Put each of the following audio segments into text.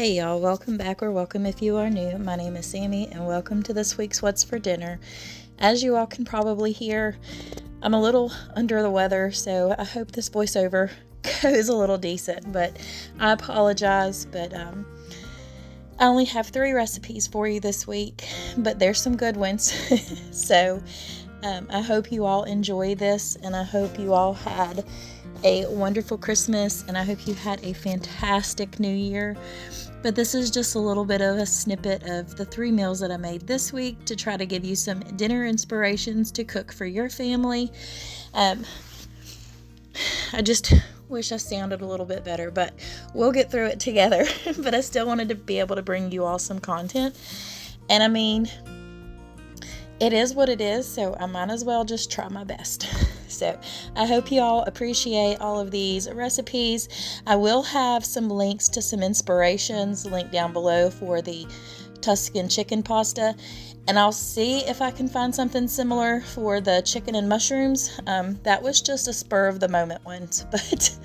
Hey y'all, welcome back or welcome if you are new. My name is Sammy and welcome to this week's What's for Dinner. As you all can probably hear, I'm a little under the weather, so I hope this voiceover goes a little decent, but I apologize, but I only have 3 recipes for you this week, but there's some good ones. So I hope you all enjoy this, and I hope you all had a wonderful Christmas, and I hope you had a fantastic New Year. But this is just a little bit of a snippet of the 3 meals that I made this week to try to give you some dinner inspirations to cook for your family. I just wish I sounded a little bit better, but we'll get through it together. But I still wanted to be able to bring you all some content. And I mean, it is what it is, so I might as well just try my best. So I hope you all appreciate all of these recipes. I will have some links to some inspirations linked down below for the Tuscan chicken pasta. And I'll see if I can find something similar for the chicken and mushrooms. That was just a spur of the moment one, but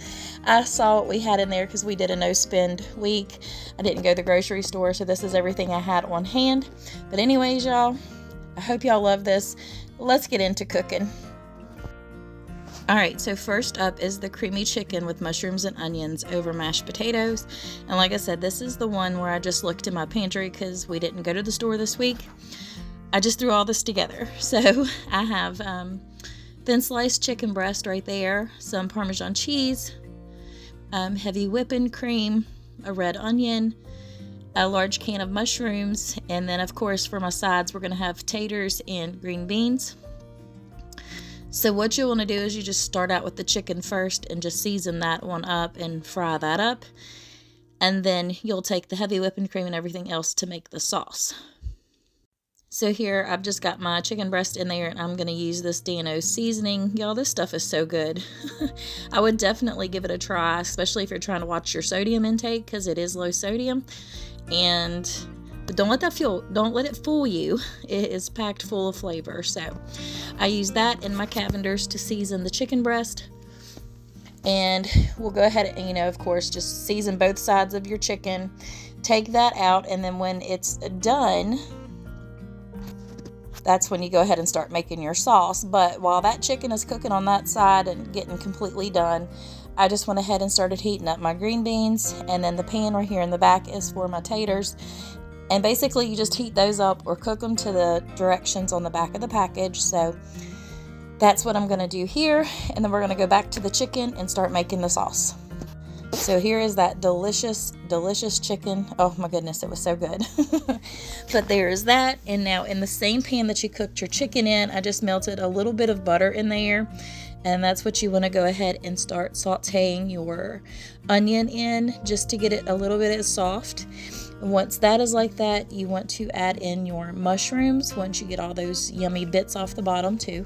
I saw what we had in there because we did a no spend week. I didn't go to the grocery store, so this is everything I had on hand. But anyways, y'all, I hope y'all love this. Let's get into cooking. Alright, so first up is the creamy chicken with mushrooms and onions over mashed potatoes. And like I said, this is the one where I just looked in my pantry because we didn't go to the store this week. I just threw all this together. So I have thin sliced chicken breast right there, some Parmesan cheese, heavy whipping cream, a red onion, a large can of mushrooms, and then of course for my sides we're going to have taters and green beans. So what you want to do is you just start out with the chicken first and just season that one up and fry that up. And then you'll take the heavy whipping cream and everything else to make the sauce. So here I've just got my chicken breast in there and I'm going to use this D&O seasoning. Y'all, this stuff is so good. I would definitely give it a try, especially if you're trying to watch your sodium intake because it is low sodium. But don't let it fool you. It is packed full of flavor. So I use that in my Cavenders to season the chicken breast. And we'll go ahead and, of course, just season both sides of your chicken. Take that out, and then when it's done, that's when you go ahead and start making your sauce. But while that chicken is cooking on that side and getting completely done, I just went ahead and started heating up my green beans. And then the pan right here in the back is for my taters. And basically you just heat those up or cook them to the directions on the back of the package. So that's what I'm going to do here. And then we're going to go back to the chicken and start making the sauce. So here is that delicious, delicious chicken. Oh my goodness, it was so good. But there is that. And now in the same pan that you cooked your chicken in, I just melted a little bit of butter in there. And that's what you want to go ahead and start sauteing your onion in just to get it a little bit soft. Once that is like that, you want to add in your mushrooms once you get all those yummy bits off the bottom too.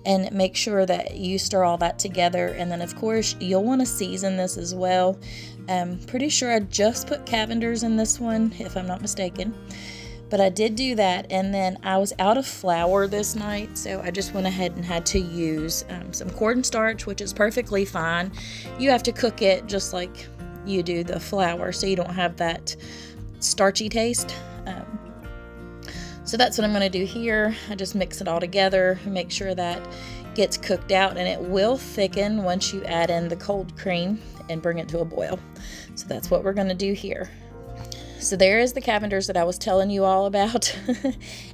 And make sure that you stir all that together. And then of course you'll want to season this as well. Pretty sure I just put Cavenders in this one, if I'm not mistaken. But I did do that, and then I was out of flour this night, so I just went ahead and had to use some cornstarch, which is perfectly fine. You have to cook it just like you do the flour, so you don't have that starchy taste. So that's what I'm going to do here. I just mix it all together, make sure that gets cooked out, and it will thicken once you add in the cold cream and bring it to a boil. So that's what we're going to do here. So there is the Cavenders that I was telling you all about.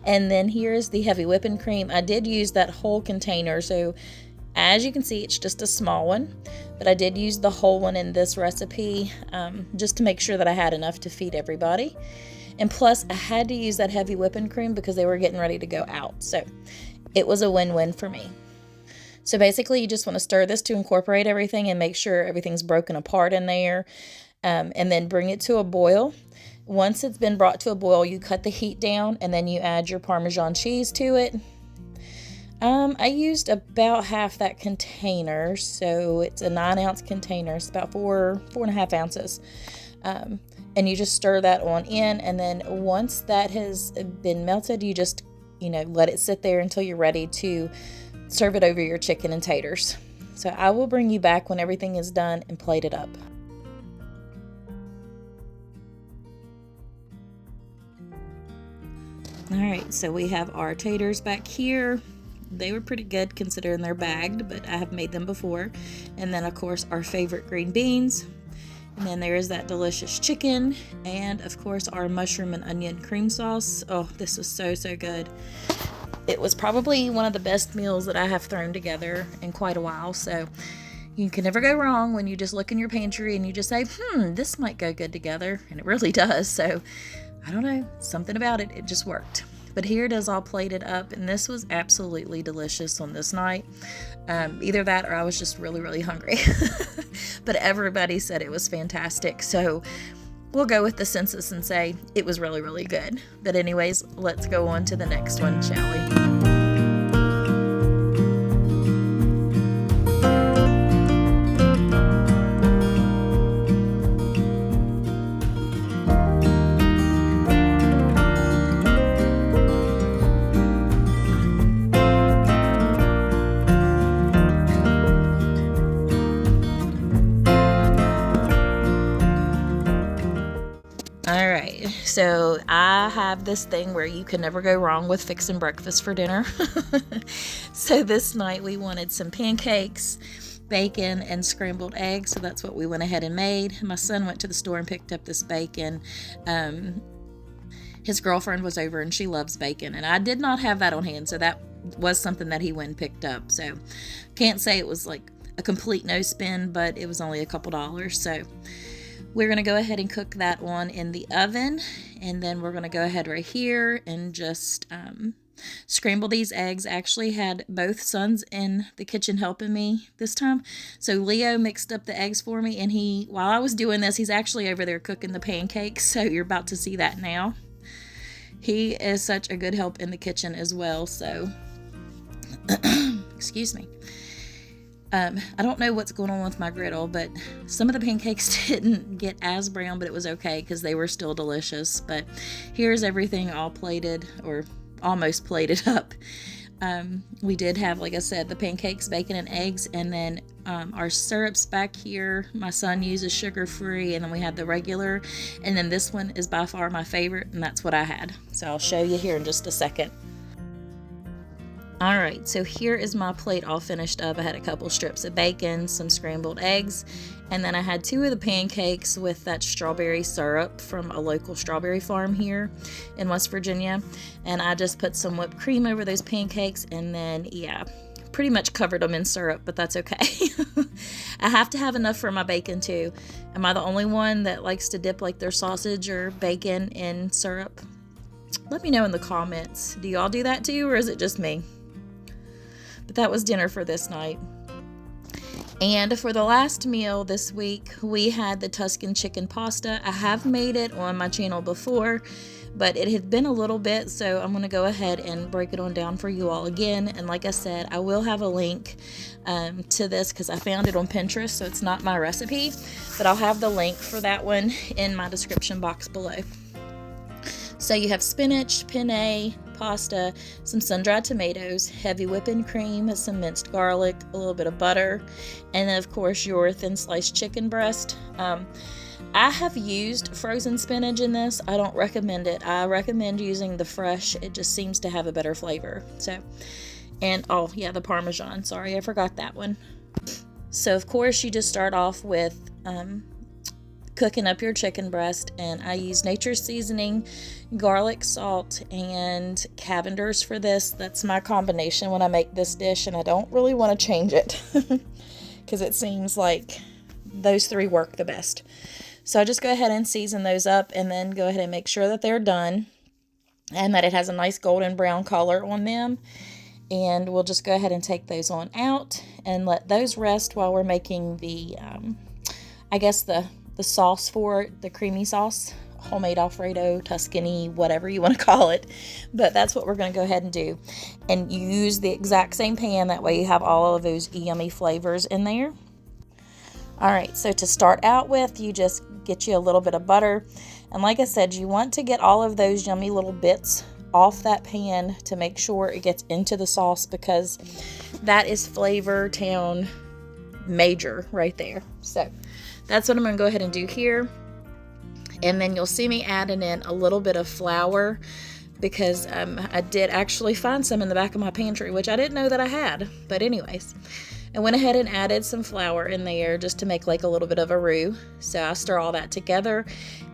And then here is the heavy whipping cream. I did use that whole container, so as you can see, it's just a small one, but I did use the whole one in this recipe just to make sure that I had enough to feed everybody. And plus, I had to use that heavy whipping cream because they were getting ready to go out. So it was a win-win for me. So basically, you just want to stir this to incorporate everything and make sure everything's broken apart in there, and then bring it to a boil. Once it's been brought to a boil, you cut the heat down and then you add your Parmesan cheese to it. I used about half that container, so it's a 9-ounce container. It's about 4.5 ounces. And you just stir that on in, and then once that has been melted, you just, let it sit there until you're ready to serve it over your chicken and taters. So I will bring you back when everything is done and plated up. All right, so we have our taters back here. They were pretty good considering they're bagged, but I have made them before. And then, of course, our favorite green beans. And then there is that delicious chicken. And, of course, our mushroom and onion cream sauce. Oh, this was so, so good. It was probably one of the best meals that I have thrown together in quite a while. So you can never go wrong when you just look in your pantry and you just say, this might go good together. And it really does. So I don't know, something about it. It just worked. But here it is all plated up, and this was absolutely delicious on this night. Either that or I was just really, really hungry. But everybody said it was fantastic. So we'll go with the census and say it was really, really good. But anyways, let's go on to the next one, shall we? Alright, so I have this thing where you can never go wrong with fixing breakfast for dinner. So this night we wanted some pancakes, bacon, and scrambled eggs, so that's what we went ahead and made. My son went to the store and picked up this bacon. His girlfriend was over and she loves bacon, and I did not have that on hand, so that was something that he went and picked up. So can't say it was like a complete no spin, but it was only a couple dollars. So we're going to go ahead and cook that one in the oven, and then we're going to go ahead right here and just scramble these eggs. I actually had both sons in the kitchen helping me this time. So Leo mixed up the eggs for me, and while I was doing this, he's actually over there cooking the pancakes, so you're about to see that now. He is such a good help in the kitchen as well, so excuse me. I don't know what's going on with my griddle, but some of the pancakes didn't get as brown, but it was okay because they were still delicious. But here's everything all plated, or almost plated up. We did have, like I said, the pancakes, bacon, and eggs, and then our syrups back here. My son uses sugar-free, and then we had the regular, and then this one is by far my favorite, and that's what I had. So I'll show you here in just a second. Alright, so here is my plate all finished up. I had a couple strips of bacon, some scrambled eggs, and then I had 2 of the pancakes with that strawberry syrup from a local strawberry farm here in West Virginia. And I just put some whipped cream over those pancakes, and then, yeah, pretty much covered them in syrup, but that's okay. I have to have enough for my bacon too. Am I the only one that likes to dip like their sausage or bacon in syrup? Let me know in the comments. Do y'all do that too, or is it just me? But that was dinner for this night. And for the last meal this week, we had the Tuscan chicken pasta. I have made it on my channel before, but it had been a little bit, so I'm going to go ahead and break it on down for you all again. And like I said, I will have a link to this because I found it on Pinterest, so it's not my recipe, but I'll have the link for that one in my description box below. So you have spinach, penne, pasta, some sun-dried tomatoes, heavy whipping cream, some minced garlic, a little bit of butter, and then of course your thin sliced chicken breast. I have used frozen spinach in this. I don't recommend it. I recommend using the fresh. It just seems to have a better flavor. So, and oh yeah, the Parmesan. Sorry, I forgot that one. So of course you just start off with cooking up your chicken breast, and I use nature's seasoning, garlic, salt, and Cavender's for this. That's my combination when I make this dish, and I don't really want to change it because it seems like those 3 work the best. So I just go ahead and season those up, and then go ahead and make sure that they're done and that it has a nice golden brown color on them. And we'll just go ahead and take those on out and let those rest while we're making the I guess the sauce for it, the creamy sauce, homemade Alfredo, Tuscany, whatever you want to call it. But that's what we're going to go ahead and do. And you use the exact same pan, that way you have all of those yummy flavors in there. Alright, so to start out with, you just get you a little bit of butter. And like I said, you want to get all of those yummy little bits off that pan to make sure it gets into the sauce, because that is Flavor Town major right there. So that's what I'm going to go ahead and do here. And then you'll see me adding in a little bit of flour because I did actually find some in the back of my pantry, which I didn't know that I had. But anyways, I went ahead and added some flour in there just to make like a little bit of a roux. So I stir all that together,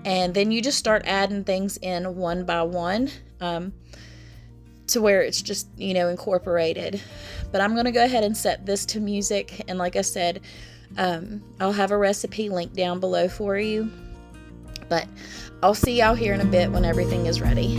and then you just start adding things in one by one to where it's just, incorporated. But I'm going to go ahead and set this to music, and like I said, I'll have a recipe link down below for you. But I'll see y'all here in a bit when everything is ready.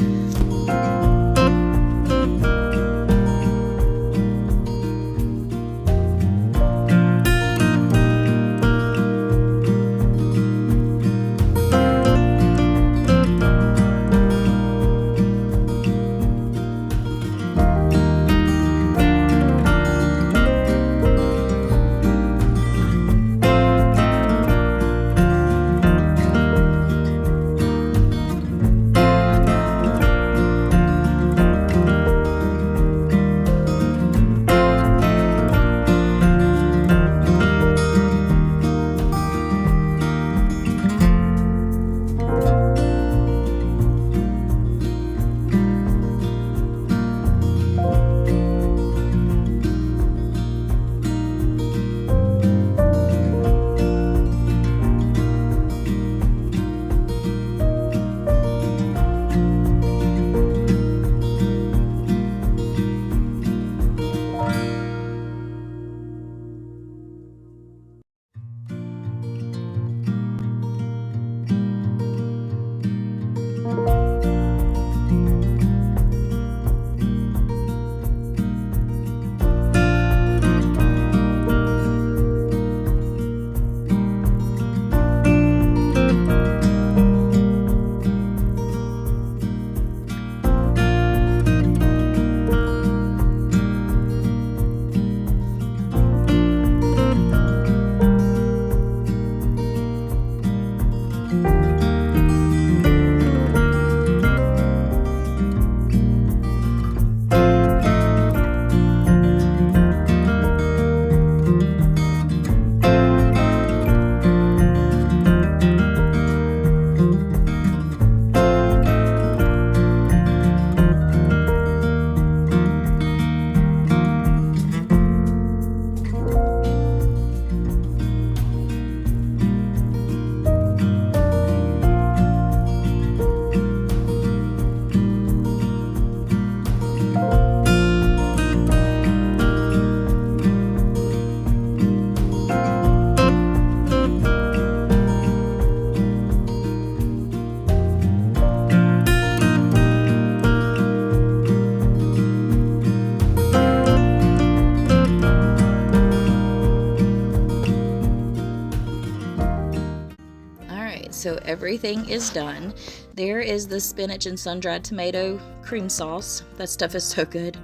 So everything is done. There is the spinach and sun-dried tomato cream sauce. That stuff is so good.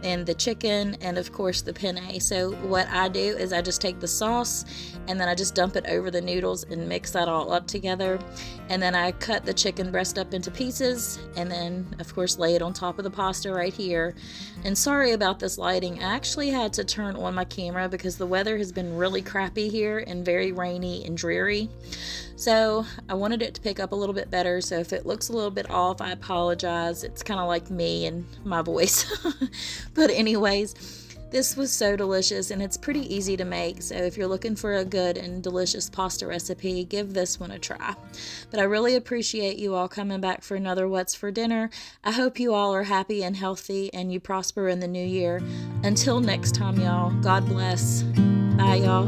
And the chicken, and of course the penne. So what I do is I just take the sauce and then I just dump it over the noodles and mix that all up together. And then I cut the chicken breast up into pieces and then of course lay it on top of the pasta right here. And sorry about this lighting. I actually had to turn on my camera because the weather has been really crappy here and very rainy and dreary. So I wanted it to pick up a little bit better. So if it looks a little bit off, I apologize. It's kind of like me and my voice. But anyways, this was so delicious and it's pretty easy to make. So if you're looking for a good and delicious pasta recipe, give this one a try. But I really appreciate you all coming back for another What's for Dinner. I hope you all are happy and healthy and you prosper in the new year. Until next time, y'all, God bless. Bye, y'all.